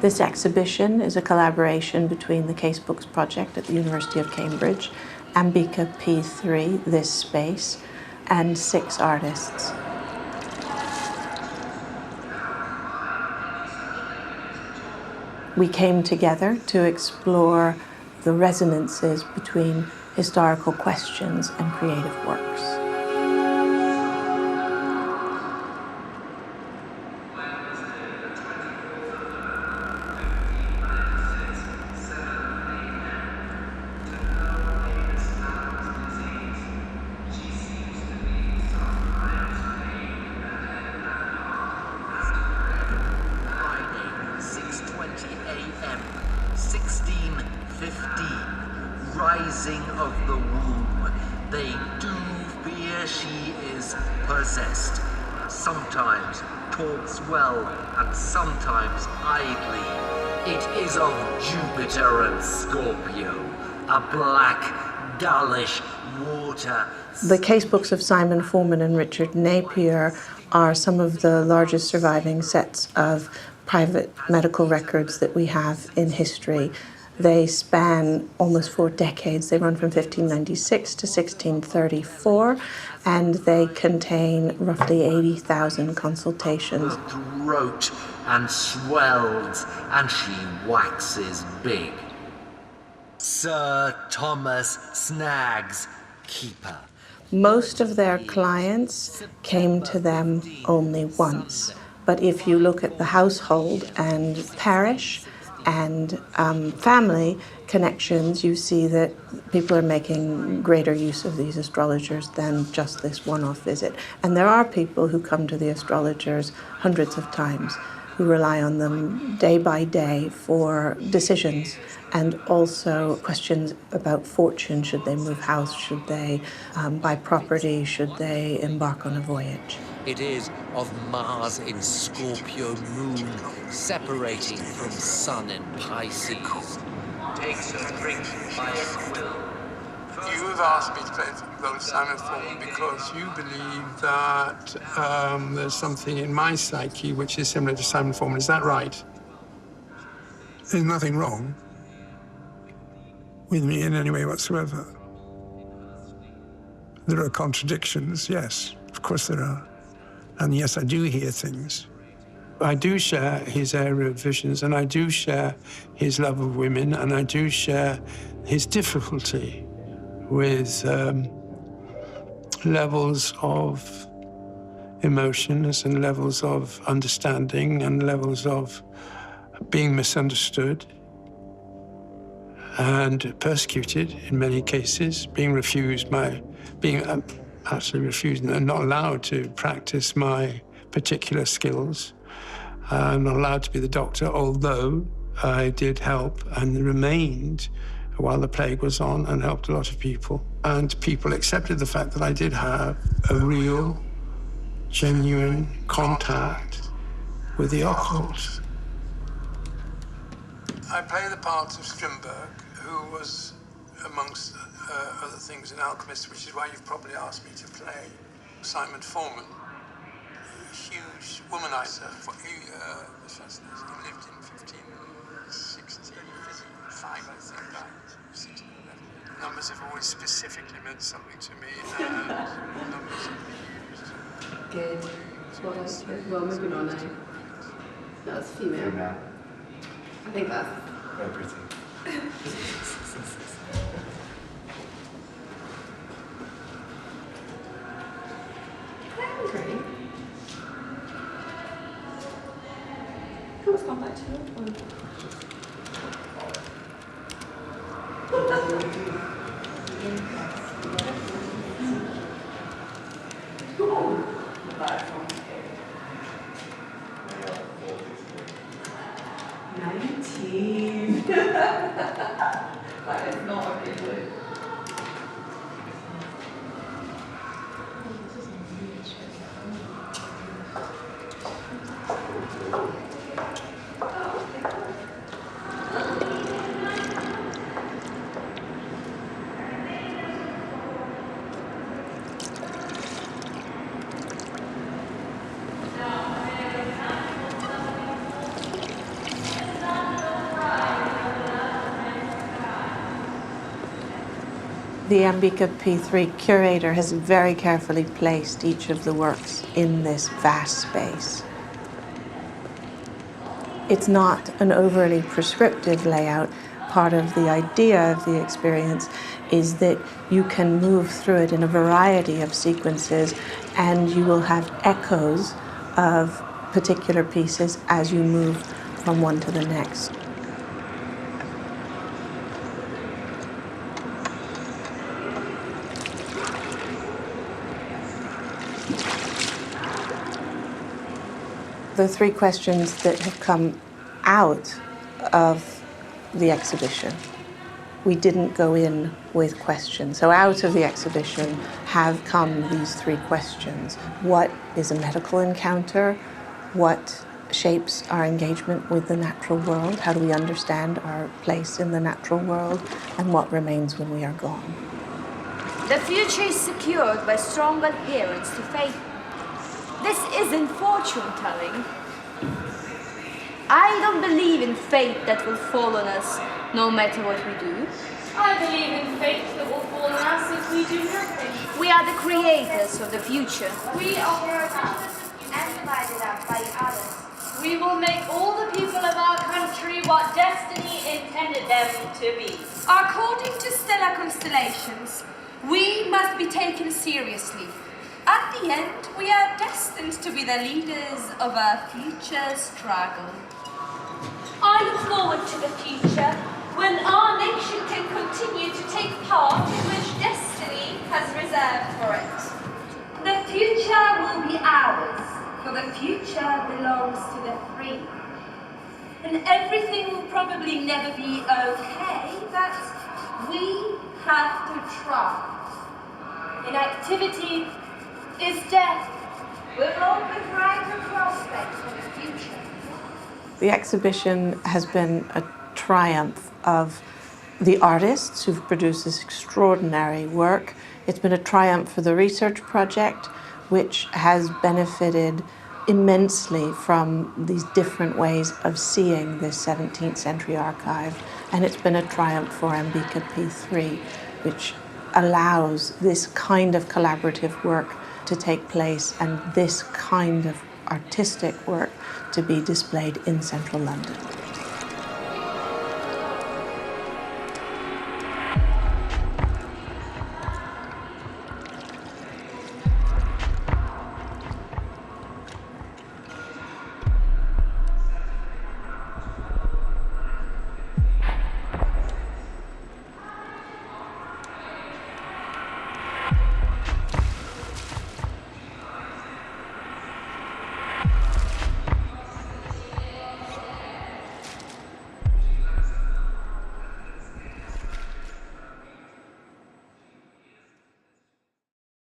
This exhibition is a collaboration between the Casebooks project at the University of Cambridge, Ambika P3, this space, and 6 artists. We came together to explore the resonances between historical questions and creative works. Rising of the womb, they do fear she is possessed. Sometimes talks well and sometimes idly. It is of Jupiter and Scorpio, a black, dullish water. The casebooks of Simon Foreman and Richard Napier are some of the largest surviving sets of private medical records that we have in history. They span almost 4 decades. They run from 1596 to 1634, and they contain roughly 80,000 consultations. Her throat and swells, and she waxes big. Sir Thomas Snaggs, keeper. Most of their clients came to them only once. But if you look at the household and parish and family connections, you see that people are making greater use of these astrologers than just this one-off visit. And there are people who come to the astrologers hundreds of times, who rely on them day by day for decisions and also questions about fortune. Should they move house? Should they buy property? Should they embark on a voyage? It is of Mars in Scorpio moon, separating from Sun in Pisces. Takes her drink by a quill. You have asked me to play the role of Simon Foreman because you believe that there's something in my psyche which is similar to Simon Foreman. Is that right? There's nothing wrong with me in any way whatsoever. There are contradictions, yes, of course there are. And yes, I do hear things. I do share his area of visions, and I do share his love of women, and I do share his difficulty with levels of emotions and levels of understanding and levels of being misunderstood and persecuted in many cases, being actually refused and not allowed to practice my particular skills. I'm not allowed to be the doctor, although I did help and remained while the plague was on and helped a lot of people. And people accepted the fact that I did have a real, genuine contact with the occult. I play the part of Strindberg, who was, amongst other things, an alchemist, which is why you've probably asked me to play Simon Foreman, a huge womanizer. He lived in 1565, I think, right? 1611. Numbers have always specifically meant something to me, and numbers have been used. Good. Well, moving on now. That's female. I think that's very pretty. Angry. Can we come back to you? That is not a good look. The Ambika P3 curator has very carefully placed each of the works in this vast space. It's not an overly prescriptive layout. Part of the idea of the experience is that you can move through it in a variety of sequences, and you will have echoes of particular pieces as you move from one to the next. The three questions that have come out of the exhibition, we didn't go in with questions. So out of the exhibition have come these three questions. What is a medical encounter? What shapes our engagement with the natural world? How do we understand our place in the natural world? And what remains when we are gone? The future is secured by strong adherence to faith. This isn't fortune-telling. I don't believe in fate that will fall on us no matter what we do. I believe in fate that will fall on us if we do nothing. We are the creators of the future. We are and divided up by others. We will make all the people of our country what destiny intended them to be. According to stellar constellations, we must be taken seriously. At the end, we are destined to be the leaders of our future struggle. I look forward to the future when our nation can continue to take part in which destiny has reserved for it. The future will be ours, for the future belongs to the free. And everything will probably never be okay, but we have to try. Inactivity is death. We'll open brighter prospects for the future. The exhibition has been a triumph of the artists who've produced this extraordinary work. It's been a triumph for the research project, which has benefited immensely from these different ways of seeing this 17th century archive. And it's been a triumph for Ambika P3, which allows this kind of collaborative work to take place and this kind of artistic work to be displayed in central London.